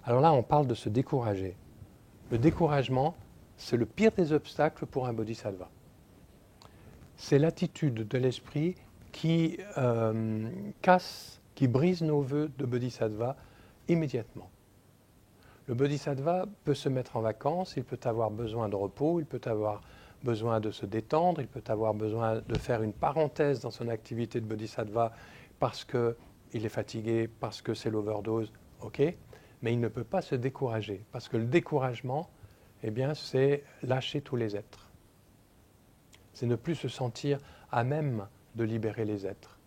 Alors là, on parle de se décourager. Le découragement, c'est le pire des obstacles pour un bodhisattva. C'est l'attitude de l'esprit qui qui brise nos vœux de bodhisattva immédiatement. Le bodhisattva peut se mettre en vacances, il peut avoir besoin de repos, il peut avoir besoin de se détendre, il peut avoir besoin de faire une parenthèse dans son activité de bodhisattva parce qu'il est fatigué, parce que c'est l'overdose, ok, mais il ne peut pas se décourager, parce que le découragement, eh bien, c'est lâcher tous les êtres. C'est ne plus se sentir à même de libérer les êtres.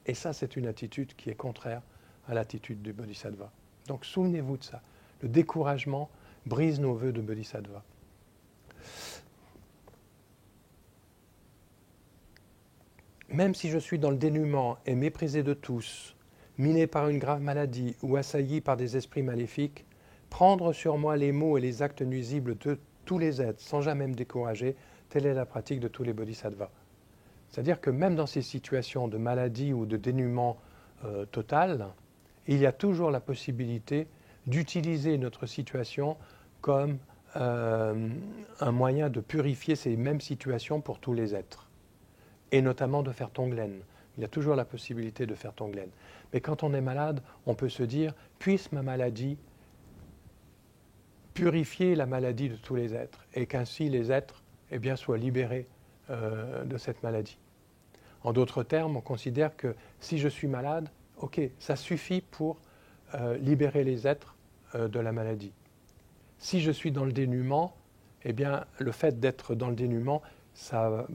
Et ça, c'est une attitude qui est contraire à l'attitude du bodhisattva. Donc, souvenez-vous de ça. Le découragement brise nos vœux de bodhisattva. Même si je suis dans le dénuement et méprisé de tous, miné par une grave maladie ou assailli par des esprits maléfiques, prendre sur moi les maux et les actes nuisibles de tous les êtres sans jamais me décourager, telle est la pratique de tous les bodhisattvas. C'est-à-dire que même dans ces situations de maladie ou de dénuement total, il y a toujours la possibilité d'utiliser notre situation comme un moyen de purifier ces mêmes situations pour tous les êtres, et notamment de faire Tonglen. Il y a toujours la possibilité de faire Tonglen. Mais quand on est malade, on peut se dire, puisse ma maladie purifier la maladie de tous les êtres, et qu'ainsi les êtres soient libérés de cette maladie. En d'autres termes, on considère que si je suis malade, ok, ça suffit pour libérer les êtres de la maladie. Si je suis dans le dénuement, eh bien, le fait d'être dans le dénuement, ça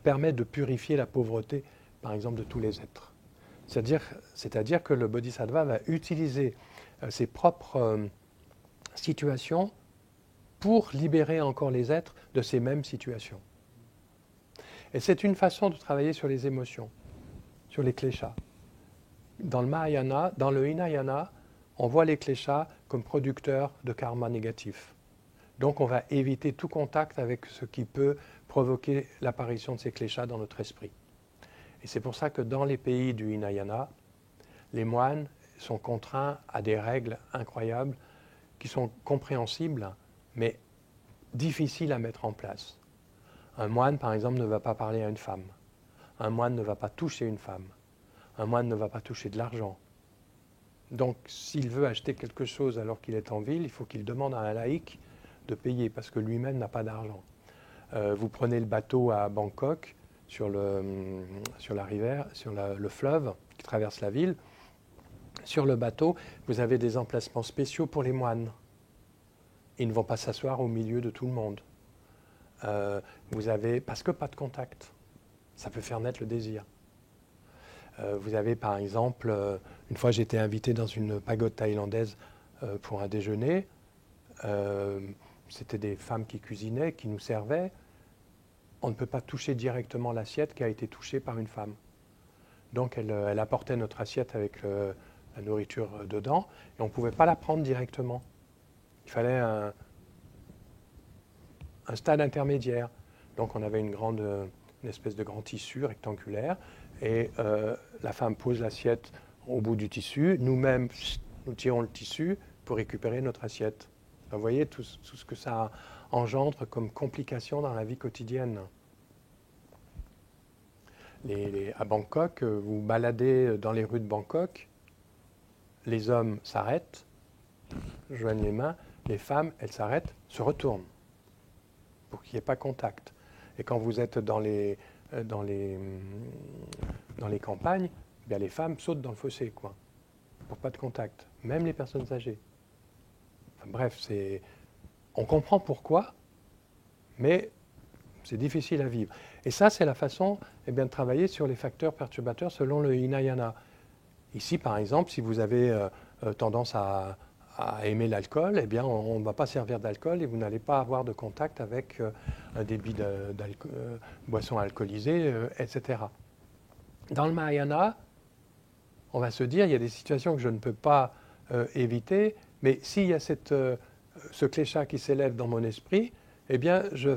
permet de purifier la pauvreté, par exemple, de tous les êtres. C'est-à-dire que le bodhisattva va utiliser ses propres situations pour libérer encore les êtres de ces mêmes situations. Et c'est une façon de travailler sur les émotions, sur les kleshas. Dans le Mahayana, dans le Hinayana, on voit les kleshas comme producteurs de karma négatif. Donc on va éviter tout contact avec ce qui peut provoquer l'apparition de ces kleshas dans notre esprit. Et c'est pour ça que dans les pays du Hinayana, les moines sont contraints à des règles incroyables qui sont compréhensibles, mais difficiles à mettre en place. Un moine, par exemple, ne va pas parler à une femme. Un moine ne va pas toucher une femme. Un moine ne va pas toucher de l'argent. Donc, s'il veut acheter quelque chose alors qu'il est en ville, il faut qu'il demande à un laïc de payer parce que lui-même n'a pas d'argent. Vous prenez le bateau à Bangkok, sur la rivière, sur le fleuve qui traverse la ville. Sur le bateau, vous avez des emplacements spéciaux pour les moines. Ils ne vont pas s'asseoir au milieu de tout le monde. Vous avez, parce que pas de contact. Ça peut faire naître le désir. Vous avez par exemple, une fois j'étais invité dans une pagode thaïlandaise pour un déjeuner. C'était des femmes qui cuisinaient, qui nous servaient. On ne peut pas toucher directement l'assiette qui a été touchée par une femme. Donc elle apportait notre assiette avec la nourriture dedans et on ne pouvait pas la prendre directement. Il fallait un stade intermédiaire. Donc on avait une espèce de grand tissu rectangulaire et la femme pose l'assiette au bout du tissu. Nous-mêmes, nous tirons le tissu pour récupérer notre assiette. Vous voyez tout ce que ça engendre comme complications dans la vie quotidienne. À Bangkok, vous baladez dans les rues de Bangkok, les hommes s'arrêtent, joignent les mains, les femmes, elles s'arrêtent, se retournent pour qu'il n'y ait pas contact. Et quand vous êtes dans les campagnes, bien les femmes sautent dans le fossé, quoi, pour pas de contact, même les personnes âgées. Enfin, bref, on comprend pourquoi, mais c'est difficile à vivre. Et ça, c'est la façon de travailler sur les facteurs perturbateurs selon le Hinayana. Ici, par exemple, si vous avez tendance à aimer l'alcool, eh bien, on ne va pas servir d'alcool et vous n'allez pas avoir de contact avec un débit de boissons alcoolisées, etc. Dans le Mahayana, on va se dire, il y a des situations que je ne peux pas éviter, mais s'il y a ce klesha qui s'élève dans mon esprit, eh bien, je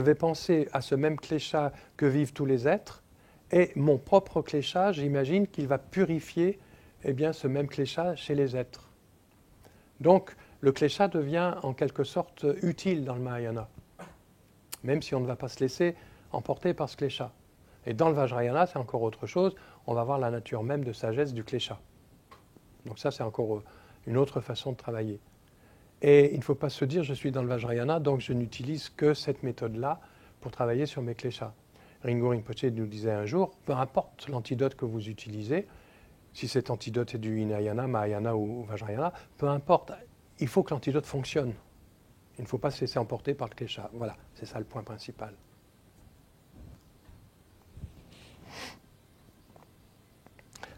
vais penser à ce même klesha que vivent tous les êtres, et mon propre klesha, j'imagine qu'il va purifier ce même klesha chez les êtres. Donc, le klesha devient en quelque sorte utile dans le Mahayana, même si on ne va pas se laisser emporter par ce klesha. Et dans le Vajrayana, c'est encore autre chose, on va voir la nature même de sagesse du klesha. Donc ça, c'est encore une autre façon de travailler. Et il ne faut pas se dire, je suis dans le Vajrayana, donc je n'utilise que cette méthode-là pour travailler sur mes kleshas. Ringo Rinpoche nous disait un jour, peu importe l'antidote que vous utilisez, si cet antidote est du Hinayana, Mahayana ou Vajrayana, peu importe, il faut que l'antidote fonctionne. Il ne faut pas se laisser emporter par le klesha. Voilà, c'est ça le point principal.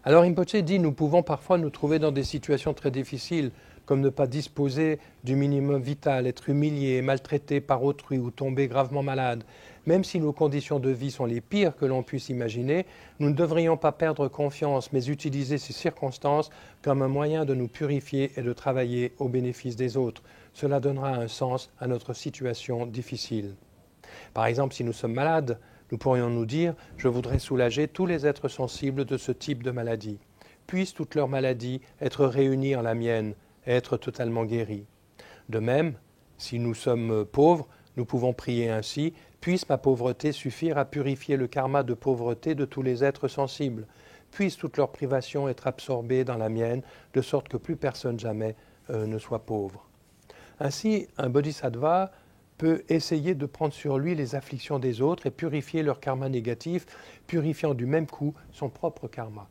Alors Rinpoche dit, nous pouvons parfois nous trouver dans des situations très difficiles, comme ne pas disposer du minimum vital, être humilié, maltraité par autrui ou tomber gravement malade. Même si nos conditions de vie sont les pires que l'on puisse imaginer, nous ne devrions pas perdre confiance, mais utiliser ces circonstances comme un moyen de nous purifier et de travailler au bénéfice des autres. Cela donnera un sens à notre situation difficile. Par exemple, si nous sommes malades, nous pourrions nous dire « Je voudrais soulager tous les êtres sensibles de ce type de maladie. Puissent toutes leurs maladies être réunies en la mienne et être totalement guéries. De même, si nous sommes pauvres, nous pouvons prier ainsi « Puisse ma pauvreté suffire à purifier le karma de pauvreté de tous les êtres sensibles. Puissent toutes leurs privations être absorbées dans la mienne, de sorte que plus personne jamais ne soit pauvre. » Ainsi, un bodhisattva peut essayer de prendre sur lui les afflictions des autres et purifier leur karma négatif, purifiant du même coup son propre karma.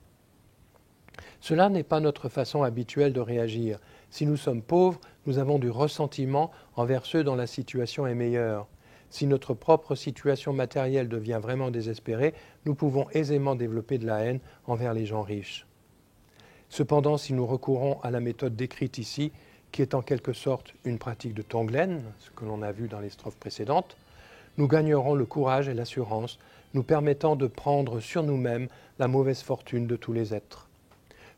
Cela n'est pas notre façon habituelle de réagir. Si nous sommes pauvres, nous avons du ressentiment envers ceux dont la situation est meilleure. Si notre propre situation matérielle devient vraiment désespérée, nous pouvons aisément développer de la haine envers les gens riches. Cependant, si nous recourons à la méthode décrite ici, qui est en quelque sorte une pratique de Tonglen, ce que l'on a vu dans les strophes précédentes, nous gagnerons le courage et l'assurance, nous permettant de prendre sur nous-mêmes la mauvaise fortune de tous les êtres.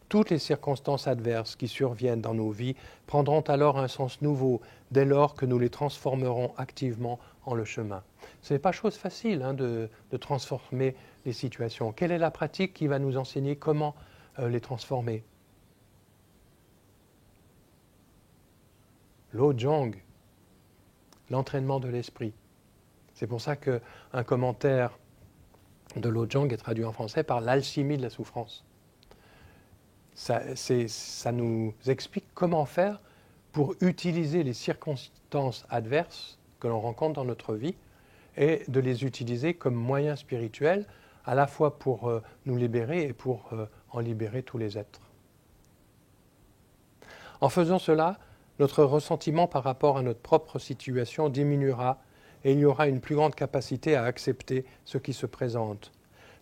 Toutes les circonstances adverses qui surviennent dans nos vies prendront alors un sens nouveau dès lors que nous les transformerons activement en le chemin. Ce n'est pas chose facile de transformer les situations. Quelle est la pratique qui va nous enseigner comment les transformer? Lojong, l'entraînement de l'esprit. C'est pour ça qu'un commentaire de Lojong est traduit en français par l'alchimie de la souffrance. Ça nous explique comment faire pour utiliser les circonstances adverses que l'on rencontre dans notre vie et de les utiliser comme moyens spirituels, à la fois pour nous libérer et pour en libérer tous les êtres. En faisant cela, notre ressentiment par rapport à notre propre situation diminuera et il y aura une plus grande capacité à accepter ce qui se présente.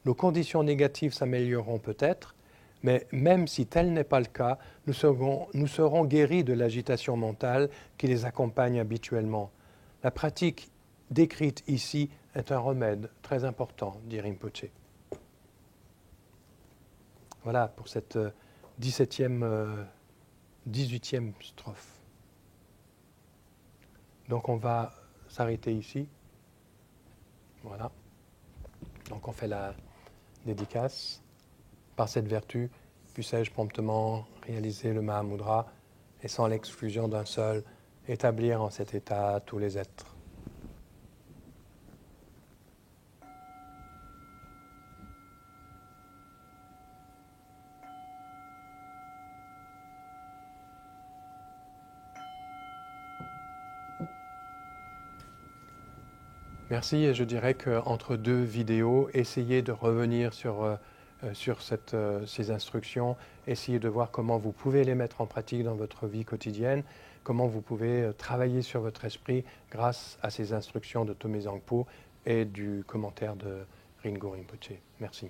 Nos conditions négatives s'amélioreront peut-être, mais même si tel n'est pas le cas, nous serons guéris de l'agitation mentale qui les accompagne habituellement. La pratique décrite ici est un remède très important, dit Rinpoche. Voilà pour cette 18e strophe. Donc on va s'arrêter ici. Voilà. Donc on fait la dédicace. Par cette vertu, puissais-je promptement réaliser le Mahamudra et sans l'exclusion d'un seul, établir en cet état tous les êtres. Merci, et je dirais qu'entre deux vidéos, essayez de revenir sur ces instructions, essayez de voir comment vous pouvez les mettre en pratique dans votre vie quotidienne, comment vous pouvez travailler sur votre esprit grâce à ces instructions de Tomé Zangpo et du commentaire de Ringo Rinpoche. Merci.